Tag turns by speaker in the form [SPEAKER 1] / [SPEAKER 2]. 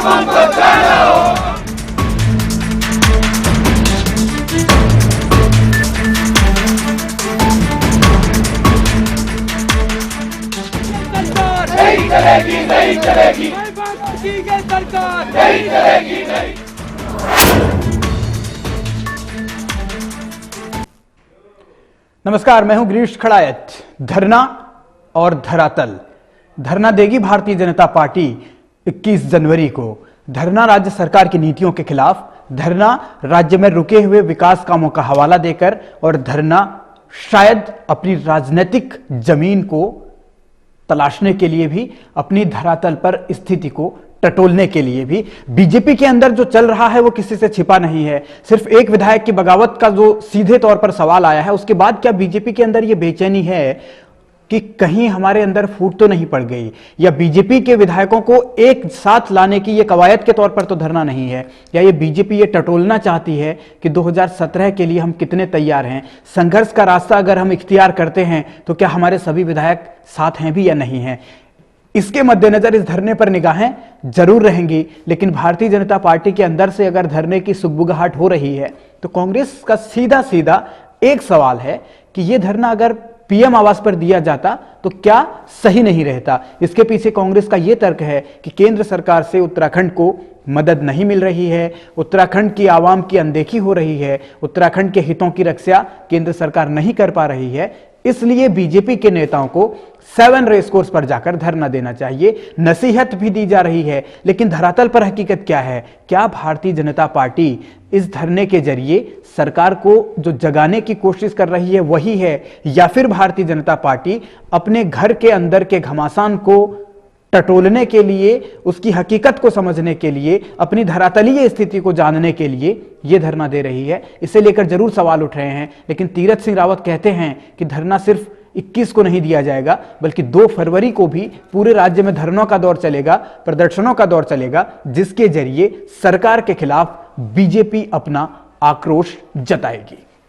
[SPEAKER 1] नहीं चलेगी, नहीं चलेगी, सरकार नहीं चलेगी, नहीं।
[SPEAKER 2] नमस्कार, मैं हूं गिरीश खड़ायत। धरना और धरातल। धरना देगी भारतीय जनता पार्टी 21 जनवरी को। धरना राज्य सरकार की नीतियों के खिलाफ, धरना राज्य में रुके हुए विकास कामों का हवाला देकर, और धरना शायद अपनी राजनीतिक जमीन को तलाशने के लिए भी, अपनी धरातल पर स्थिति को टटोलने के लिए भी। बीजेपी के अंदर जो चल रहा है वो किसी से छिपा नहीं है। सिर्फ एक विधायक की बगावत का जो सीधे तौर पर सवाल आया है, उसके बाद क्या बीजेपी के अंदर ये बेचैनी है कि कहीं हमारे अंदर फूट तो नहीं पड़ गई, या बीजेपी के विधायकों को एक साथ लाने की ये कवायद के तौर पर तो धरना नहीं है, या ये बीजेपी ये टटोलना चाहती है कि 2017 के लिए हम कितने तैयार हैं, संघर्ष का रास्ता अगर हम इख्तियार करते हैं तो क्या हमारे सभी विधायक साथ हैं भी या नहीं हैं। इसके मद्देनजर इस धरने पर निगाहें जरूर रहेंगी। लेकिन भारतीय जनता पार्टी के अंदर से अगर धरने की सुगबुगाहट हो रही है तो कांग्रेस का सीधा सीधा एक सवाल है कि यह धरना अगर पीएम आवास पर दिया जाता तो क्या सही नहीं रहता। इसके पीछे कांग्रेस का यह तर्क है कि केंद्र सरकार से उत्तराखंड को मदद नहीं मिल रही है, उत्तराखंड की आवाम की अनदेखी हो रही है, उत्तराखंड के हितों की रक्षा केंद्र सरकार नहीं कर पा रही है। इसलिए बीजेपी के नेताओं को 7 रेस कोर्स पर जाकर धरना देना चाहिए। नसीहत भी दी जा रही है, लेकिन धरातल पर हकीकत क्या है? क्या भारतीय जनता पार्टी इस धरने के जरिए सरकार को जो जगाने की कोशिश कर रही है वही है, या फिर भारतीय जनता पार्टी अपने घर के अंदर के घमासान को टटोलने के लिए, उसकी हकीकत को समझने के लिए, अपनी धरातलीय स्थिति को जानने के लिए यह धरना दे रही है? इसे लेकर जरूर सवाल उठ रहे हैं। लेकिन तीरथ सिंह रावत कहते हैं कि धरना सिर्फ 21 को नहीं दिया जाएगा, बल्कि 2 फरवरी को भी पूरे राज्य में धरनों का दौर चलेगा, प्रदर्शनों का दौर चलेगा, जिसके जरिए सरकार के खिलाफ बीजेपी अपना आक्रोश जताएगी।